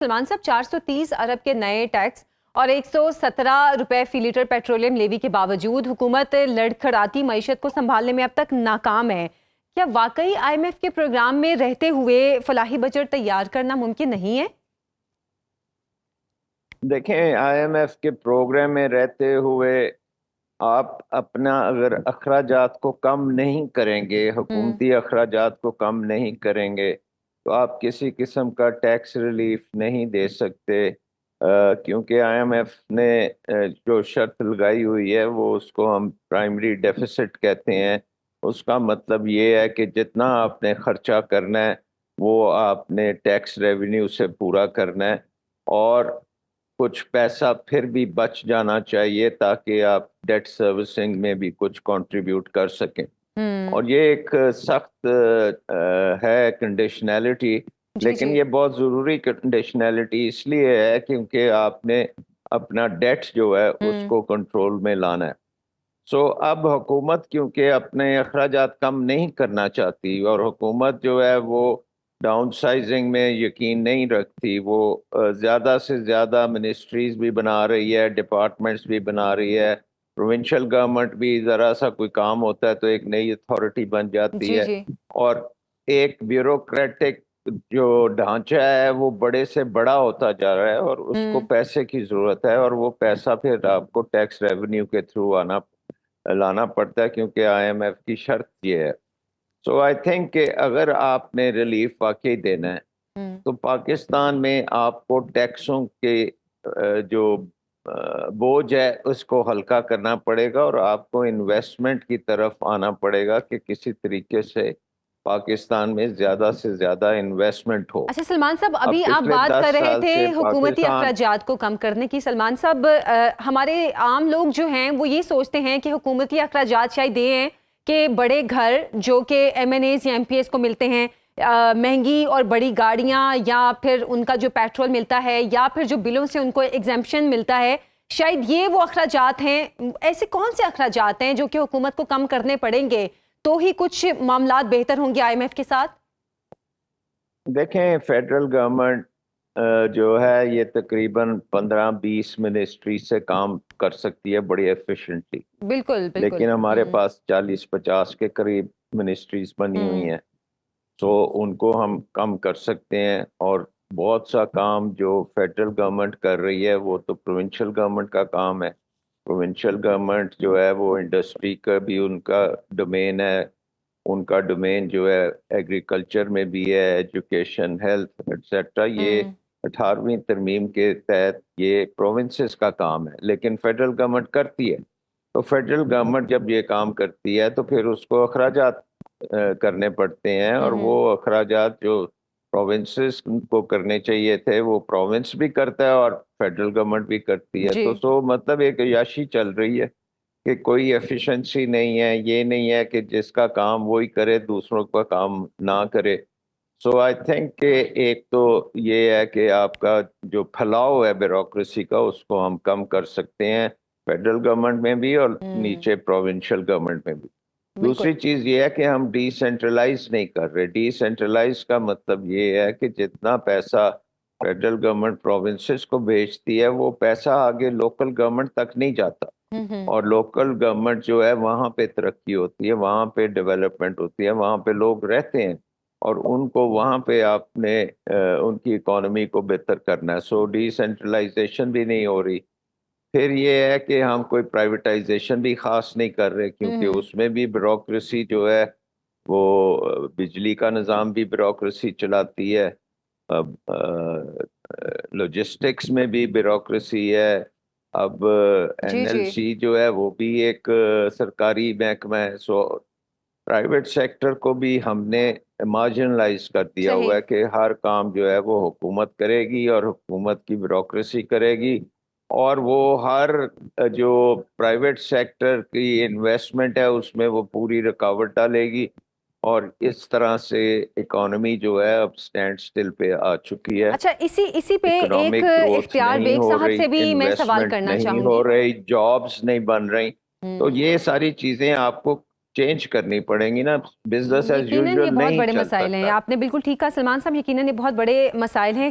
सलमान साहब, 430 अरब के नए टैक्स और 117 रुपए फी लीटर पेट्रोलियम लेवी के बावजूद हुकूमत लड़खड़ाती मईशत को संभालने में अब तक नाकाम है। क्या वाकई IMF के प्रोग्राम में रहते हुए फलाही बजट तैयार करना मुमकिन नहीं है? देखें, IMF के प्रोग्राम में रहते हुए आप अपना अगर अखराजात को कम नहीं करेंगे, हुकूमती अखराजात को कम नहीं करेंगे, तो आप किसी किस्म का टैक्स रिलीफ नहीं दे सकते। क्योंकि IMF ने जो शर्त लगाई हुई है वो उसको हम प्राइमरी डेफिसिट कहते हैं। उसका मतलब ये है कि जितना आपने खर्चा करना है वो आपने टैक्स रेवेन्यू से पूरा करना है, और कुछ पैसा फिर भी बच जाना चाहिए ताकि आप डेट सर्विसिंग में भी कुछ कंट्रीब्यूट कर सकें। और ये एक सख्त है कंडीशनैलिटी, लेकिन ये बहुत ज़रूरी कंडीशनैलिटी इसलिए है क्योंकि आपने अपना डेट जो है उसको कंट्रोल में लाना है। सो अब हुकूमत क्योंकि अपने अखराजात कम नहीं करना चाहती, और हुकूमत जो है वो डाउन साइजिंग में यकीन नहीं रखती, वो ज़्यादा से ज़्यादा मिनिस्ट्रीज़ भी बना रही है, डिपार्टमेंट्स भी बना रही है। प्रोविंशियल गवर्नमेंट भी ज़रा सा कोई काम होता है तो एक नई अथॉरिटी बन जाती जी है, जी। और एक ब्यूरोक्रेटिक जो ढांचा है वो बड़े से बड़ा होता जा रहा है, और उसको पैसे की ज़रूरत है, और वो पैसा फिर आपको टैक्स रेवेन्यू के थ्रू लाना पड़ता है क्योंकि IMF की शर्त ये है। सो आई थिंक कि अगर आपने रिलीफ वाकई देना है तो पाकिस्तान में आपको टैक्सों के जो बोझ है उसको हल्का करना पड़ेगा, और आपको इन्वेस्टमेंट की तरफ आना पड़ेगा कि किसी तरीके से पाकिस्तान में ज़्यादा से ज़्यादा इन्वेस्टमेंट हो। अच्छा सलमान साहब, अब अभी आप पिछले बात 10 कर रहे साल थे से हुकूमती पाकिस्तान अखराजात को कम करने की। सलमान साहब, हमारे आम लोग जो हैं वो ये सोचते हैं कि हुकूमती अखराजात शायद ये हैं कि बड़े घर जो कि MNAs या MPs को मिलते हैं, महंगी और बड़ी गाड़ियां, या फिर उनका जो पेट्रोल मिलता है, या फिर जो बिलों से उनको एग्जेम्पशन मिलता है, शायद ये वो अखराजात हैं। ऐसे कौन से अखराजात हैं जो कि हुकूमत को कम करने पड़ेंगे तो ही कुछ मामलात बेहतर होंगे IMF के साथ? देखें, फेडरल गवर्नमेंट जो है ये तकरीबन 15-20 मिनिस्ट्री से काम कर सकती है बड़ी एफिशिएंटली, बिल्कुल बिल्कुल। लेकिन हमारे पास 40-50 के करीब मिनिस्ट्रीज बनी हुई हैं, तो उनको हम कम कर सकते हैं। और बहुत सा काम जो फेडरल गवर्नमेंट कर रही है वो तो प्रोविंशियल गवर्नमेंट का काम है। प्रोविंशियल गवर्नमेंट जो है वो इंडस्ट्री का भी उनका डोमेन है, उनका डोमेन जो है एग्रीकल्चर में भी है, एजुकेशन, हेल्थ एट्सेट्रा। ये 18वीं तरमीम के तहत ये प्रोविंसेस का काम है, लेकिन फेडरल गवर्नमेंट करती है। तो फेडरल गवर्नमेंट जब ये काम करती है तो फिर उसको अखराजात करने पड़ते हैं, और वो अखराजात जो प्रोविंसेस को करने चाहिए थे वो प्रोविंस भी करता है और फेडरल गवर्नमेंट भी करती है। जी। तो सो मतलब एक अय्याशी चल रही है कि कोई एफिशिएंसी नहीं है, ये नहीं है कि जिसका काम वही करे दूसरों का काम ना करे। सो आई थिंक कि एक तो ये है कि आपका जो फैलाव है ब्यूरोक्रेसी का उसको हम कम कर सकते हैं, फेडरल गवर्नमेंट में भी और नीचे प्रोविंशियल गवर्नमेंट में भी। बिल्कुल। दूसरी चीज़ ये है कि हम डिसेंट्रलाइज नहीं कर रहे। डिसेंट्रलाइज का मतलब ये है कि जितना पैसा फेडरल गवर्नमेंट प्रोविंसेस को भेजती है वो पैसा आगे लोकल गवर्नमेंट तक नहीं जाता, और लोकल गवर्नमेंट जो है वहाँ पे तरक्की होती है, वहाँ पे डेवलपमेंट होती है, वहाँ पे लोग रहते हैं, और उनको वहाँ पे आपने उनकी इकोनॉमी को बेहतर करना है। सो डिसेंट्रलाइजेशन भी नहीं हो रही। फिर ये है कि हम कोई प्राइवेटाइजेशन भी खास नहीं कर रहे, क्योंकि उसमें भी ब्यूरोक्रेसी जो है वो बिजली का निज़ाम भी ब्यूरोक्रेसी चलाती है, अब लॉजिस्टिक्स में भी ब्यूरोक्रेसी है, अब जी जी। NLC जो है वो भी एक सरकारी महकमा है। सो प्राइवेट सेक्टर को भी हमने मार्जिनलाइज कर दिया सही। हुआ है कि हर काम जो है वो हुकूमत करेगी और हुकूमत की ब्यूरोक्रेसी करेगी, और वो हर जो प्राइवेट सेक्टर की इन्वेस्टमेंट है उसमें वो पूरी रुकावट डालेगी, और इस तरह से इकोनॉमी जो है अब स्टैंड स्टिल पे आ चुकी है। अच्छा, इसी इसी पे एक इकोनॉमिक ग्रोथ इख्तियार नहीं बेग हो साहब रही, से भी मैं सवाल इन्वेस्टमेंट करना नहीं हो चाहूंगी। रही, जॉब्स नहीं बन रही। तो हम्म। ये सारी चीजें आपको चेंज करनी पड़ेंगी ना, बिजनेस एज यकीनन ये यूजुअल बहुत नहीं बड़े चल मसाइल हैं, सकता। आपने बिल्कुल ठीक कहा सलमान साहब, यकीनन ये बहुत बड़े मसाइल हैं।